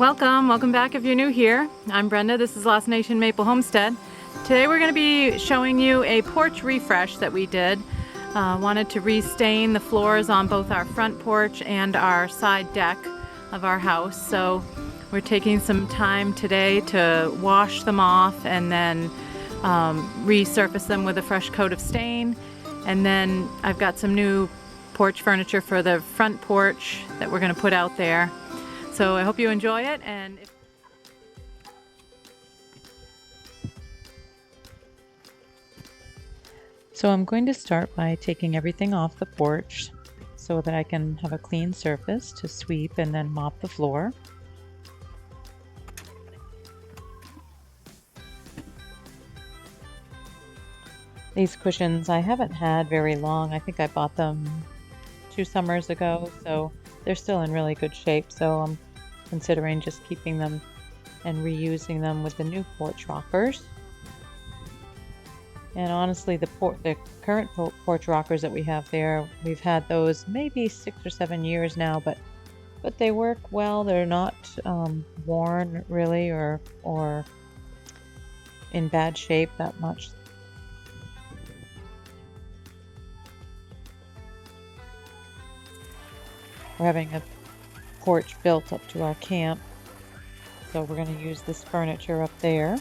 Welcome back if you're new here. I'm Brenda, this is Lost Nation Maple Homestead. Today we're going to be showing you a porch refresh that we did. Wanted to restain the floors on both our front porch and our side deck of our house. So we're taking some time today to wash them off and then resurface them with a fresh coat of stain. And then I've got some new porch furniture for the front porch that we're going to put out there. So I hope you enjoy it. So I'm going to start by taking everything off the porch so that I can have a clean surface to sweep and then mop the floor. These cushions I haven't had very long. I think I bought them 2 summers ago, so they're still in really good shape. So I'm considering just keeping them and reusing them with the new porch rockers. And honestly, the current porch rockers that we have there, we've had those maybe 6 or 7 years now, but they work well. They're not worn really or in bad shape that much. We're having a porch built up to our camp, so we're going to use this furniture up there.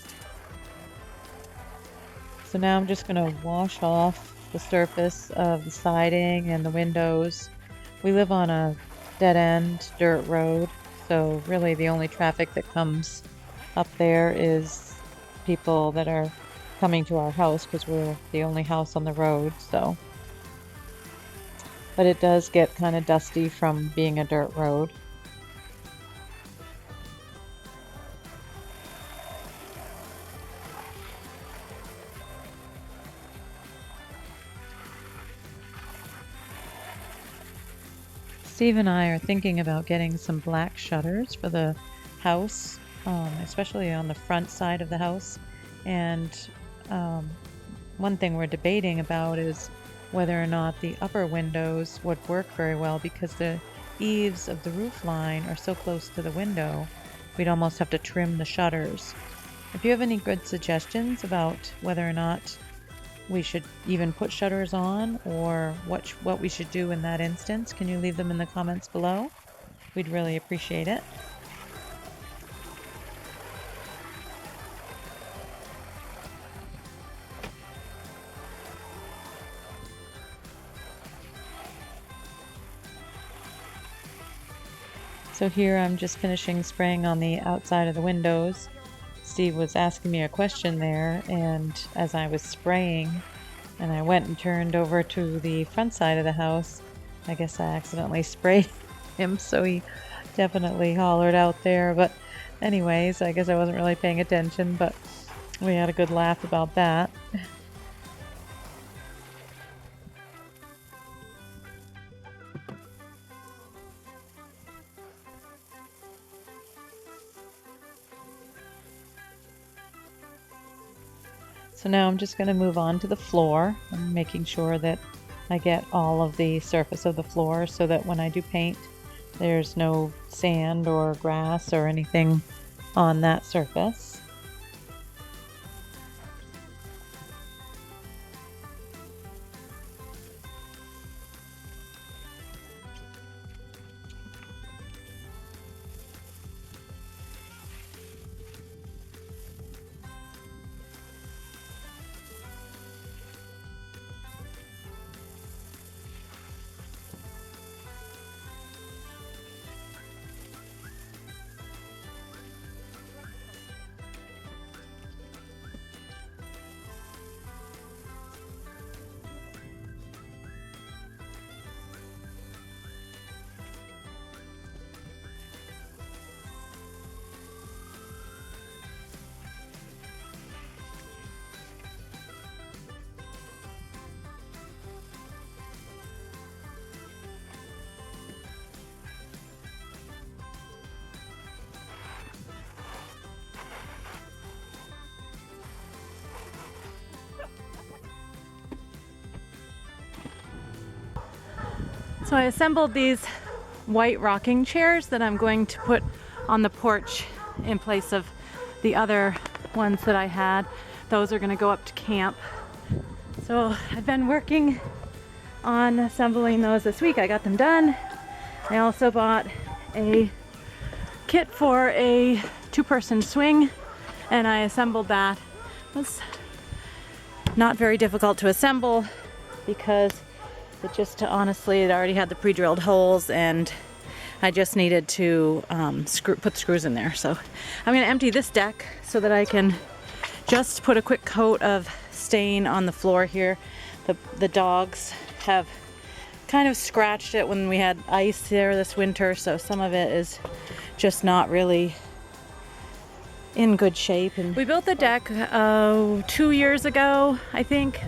So now I'm just going to wash off the surface of the siding and the windows. We live on a dead-end dirt road, so really the only traffic that comes up there is people that are coming to our house because we're the only house on the road. So, but it does get kind of dusty from being a dirt road. Steve and I are thinking about getting some black shutters for the house, especially on the front side of the house. And one thing we're debating about is whether or not the upper windows would work very well, because the eaves of the roof line are so close to the window, we'd almost have to trim the shutters. If you have any good suggestions about whether or not we should even put shutters on, or what we should do in that instance, can you leave them in the comments below? We'd really appreciate it. So here I'm just finishing spraying on the outside of the windows. Steve was asking me a question there, and as I was spraying and I went and turned over to the front side of the house, I guess I accidentally sprayed him, so he definitely hollered out there. But anyways, I guess I wasn't really paying attention, but we had a good laugh about that. So now I'm just going to move on to the floor. I'm making sure that I get all of the surface of the floor so that when I do paint, there's no sand or grass or anything on that surface. So I assembled these white rocking chairs that I'm going to put on the porch in place of the other ones that I had. Those are gonna go up to camp. So I've been working on assembling those this week. I got them done. I also bought a kit for a 2-person swing, and I assembled that. It was not very difficult to assemble because it just honestly, it already had the pre-drilled holes, and I just needed to put screws in there. So I'm gonna empty this deck so that I can just put a quick coat of stain on the floor here. The dogs have kind of scratched it when we had ice there this winter, so some of it is just not really in good shape. And we built the deck 2 years ago, I think.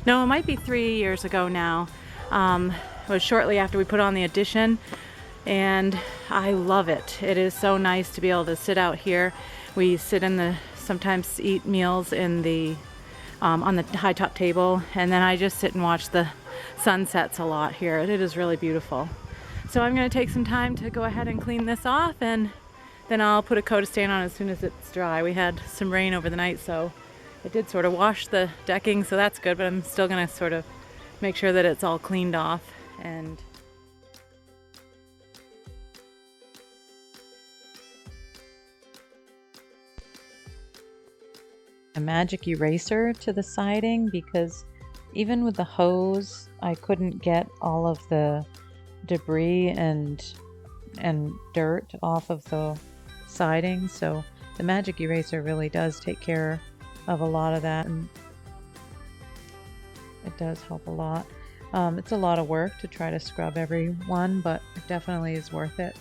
No, it might be 3 years ago now. It was shortly after we put on the addition, and I love it. It is so nice to be able to sit out here. We sit sometimes eat meals in on the high top table, and then I just sit and watch the sunsets a lot here. It is really beautiful. So I'm going to take some time to go ahead and clean this off, and then I'll put a coat of stain on as soon as it's dry. We had some rain over the night, so it did sort of wash the decking, so that's good, but I'm still going to sort of make sure that it's all cleaned off. And a magic eraser to the siding, because even with the hose I couldn't get all of the debris and dirt off of the siding, so the magic eraser really does take care of a lot of that, and it does help a lot. It's a lot of work to try to scrub every one, but it definitely is worth it.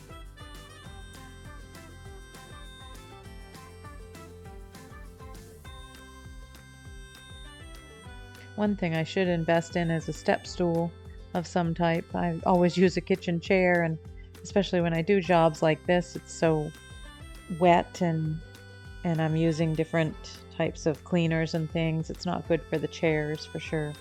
One thing I should invest in is a step stool of some type. I always use a kitchen chair, and especially when I do jobs like this, it's so wet and I'm using different types of cleaners and things. It's not good for the chairs for sure.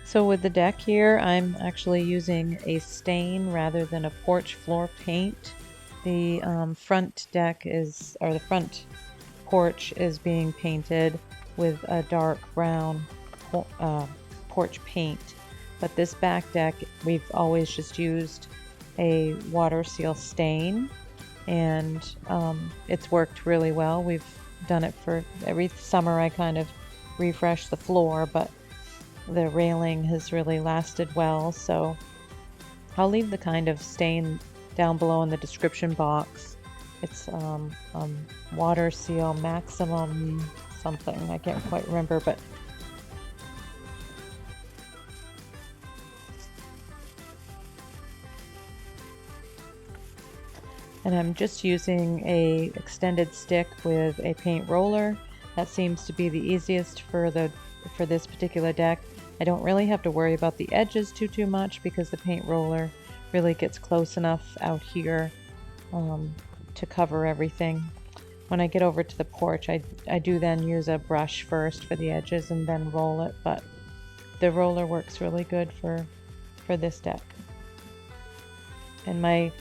So with the deck here, I'm actually using a stain rather than a porch floor paint. The front deck or the front porch is being painted with a dark brown porch paint. But this back deck, we've always just used a water seal stain, and it's worked really well. We've done it for every summer. I kind of refresh the floor, but the railing has really lasted well, so I'll leave the kind of stain down below in the description box. It's water seal maximum something, I can't quite remember, but and I'm just using a extended stick with a paint roller. That seems to be the easiest for this particular deck. I don't really have to worry about the edges too much because the paint roller really gets close enough out here to cover everything. When I get over to the porch, I do then use a brush first for the edges and then roll it, but the roller works really good for this deck. And my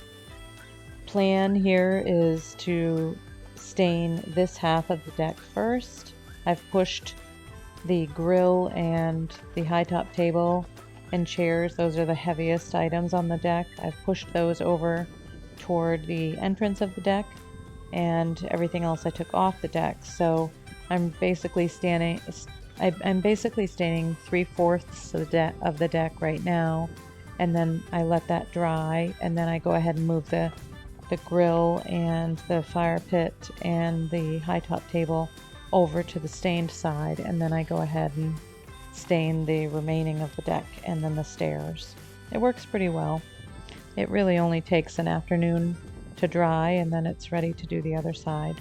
plan here is to stain this half of the deck first. I've pushed the grill and the high top table and chairs, those are the heaviest items on the deck. I've pushed those over toward the entrance of the deck, and everything else I took off the deck. So I'm basically standing 3/4 of the deck right now, and then I let that dry, and then I go ahead and move the grill and the fire pit and the high top table over to the stained side, and then I go ahead and stain the remaining of the deck and then the stairs. It works pretty well. It really only takes an afternoon to dry, and then it's ready to do the other side.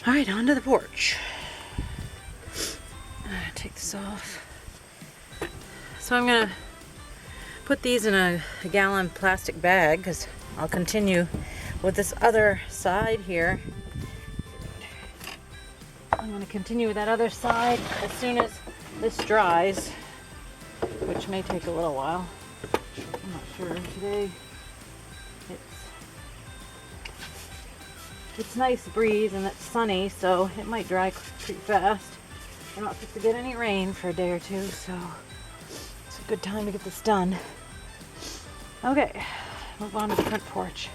All right, on to the porch. Take this off. So I'm gonna put these in a gallon plastic bag because I'll continue with this other side here. I'm gonna continue with that other side as soon as this dries, which may take a little while. I'm not sure today. It's nice breeze and it's sunny, so it might dry pretty fast. We're not supposed to get any rain for a day or two, so it's a good time to get this done. Okay, move on to the front porch.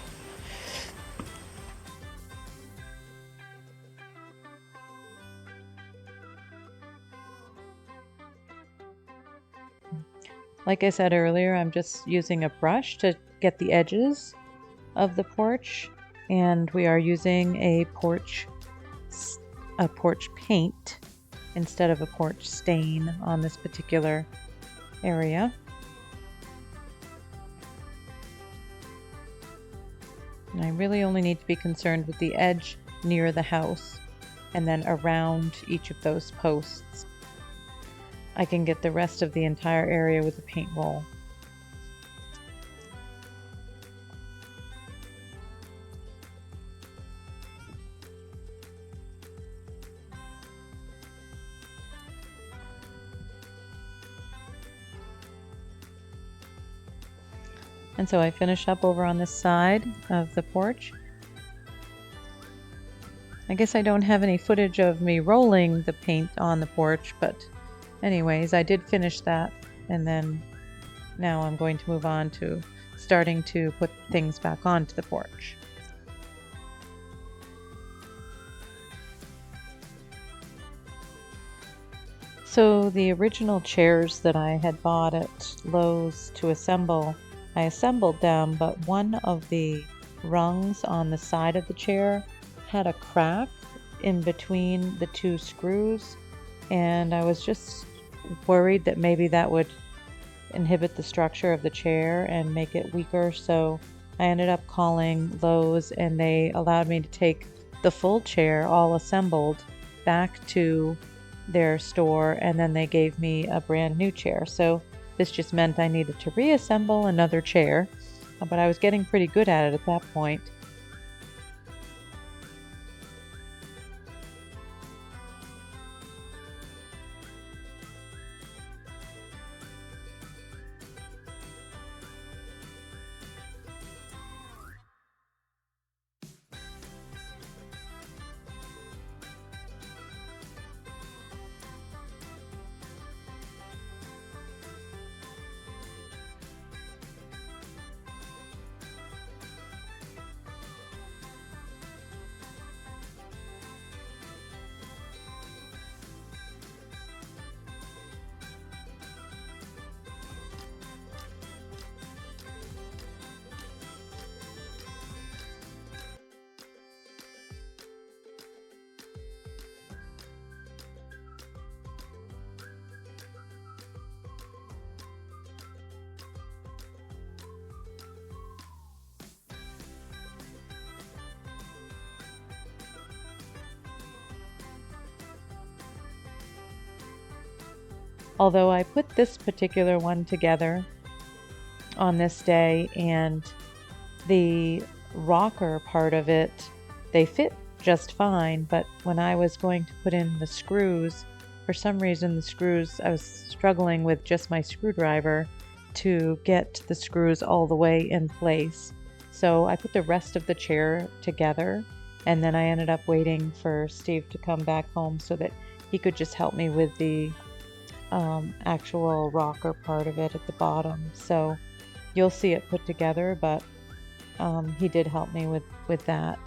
Like I said earlier, I'm just using a brush to get the edges of the porch, and we are using a porch paint instead of a porch stain on this particular area. And I really only need to be concerned with the edge near the house and then around each of those posts. I can get the rest of the entire area with a paint roll. And so I finish up over on this side of the porch. I guess I don't have any footage of me rolling the paint on the porch, but anyways, I did finish that, and then now I'm going to move on to starting to put things back onto the porch. So the original chairs that I had bought at Lowe's to assemble, I assembled them, but one of the rungs on the side of the chair had a crack in between the two screws, and I was just worried that maybe that would inhibit the structure of the chair and make it weaker. So I ended up calling Lowe's, and they allowed me to take the full chair all assembled back to their store, and then they gave me a brand new chair. So this just meant I needed to reassemble another chair, but I was getting pretty good at it at that point. Although I put this particular one together on this day, and the rocker part of it, they fit just fine, but when I was going to put in the screws, for some reason the screws, I was struggling with just my screwdriver to get the screws all the way in place. So I put the rest of the chair together, and then I ended up waiting for Steve to come back home so that he could just help me with the actual rocker part of it at the bottom. So you'll see it put together, but he did help me with that.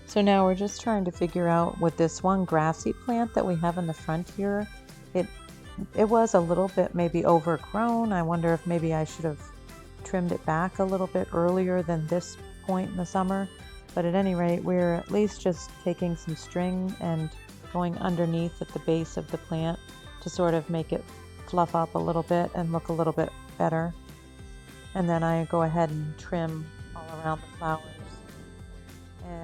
So now we're just trying to figure out with this one grassy plant that we have in the front here. It was a little bit maybe overgrown. I wonder if maybe I should have trimmed it back a little bit earlier than this point in the summer. But at any rate, we're at least just taking some string and going underneath at the base of the plant to sort of make it fluff up a little bit and look a little bit better. And then I go ahead and trim all around the flowers.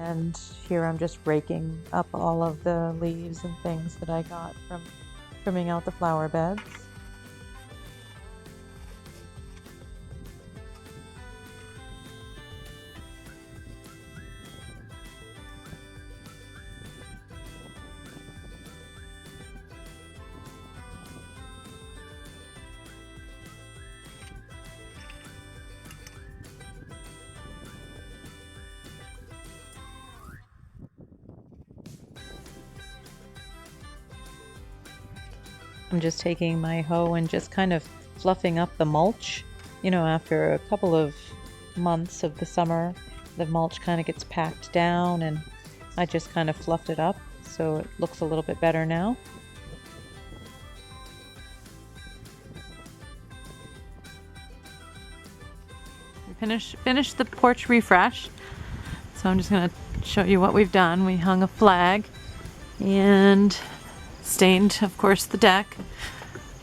And here I'm just raking up all of the leaves and things that I got from trimming out the flower beds. I'm just taking my hoe and just kind of fluffing up the mulch. You know, after a couple of months of the summer, the mulch kind of gets packed down, and I just kind of fluffed it up so it looks a little bit better now. We finished the porch refresh. So I'm just going to show you what we've done. We hung a flag and stained, of course, the deck.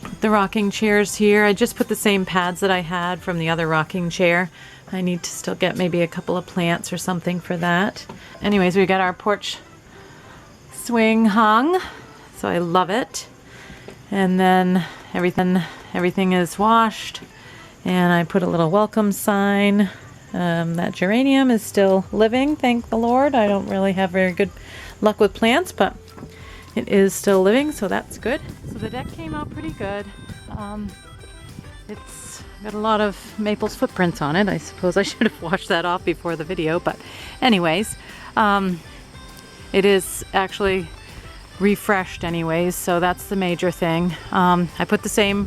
Put the rocking chairs here. I just put the same pads that I had from the other rocking chair. I need to still get maybe a couple of plants or something for that. Anyways, we got our porch swing hung, so I love it. And then everything is washed, and I put a little welcome sign. That geranium is still living, thank the Lord. I don't really have very good luck with plants, but it is still living, so that's good. So the deck came out pretty good. It's got a lot of Maple's footprints on it. I suppose I should have washed that off before the video, but anyways, it is actually refreshed anyways, so that's the major thing. I put the same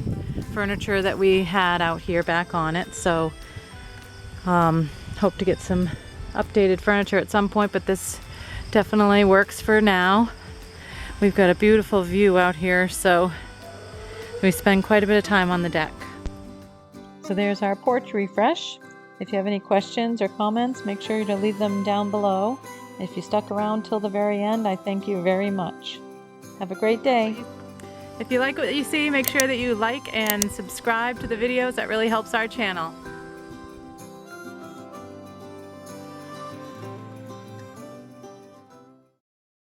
furniture that we had out here back on it, so hope to get some updated furniture at some point, but this definitely works for now. We've got a beautiful view out here, so we spend quite a bit of time on the deck. So there's our porch refresh. If you have any questions or comments, make sure to leave them down below. If you stuck around till the very end, I thank you very much. Have a great day. If you like what you see, make sure that you like and subscribe to the videos. That really helps our channel.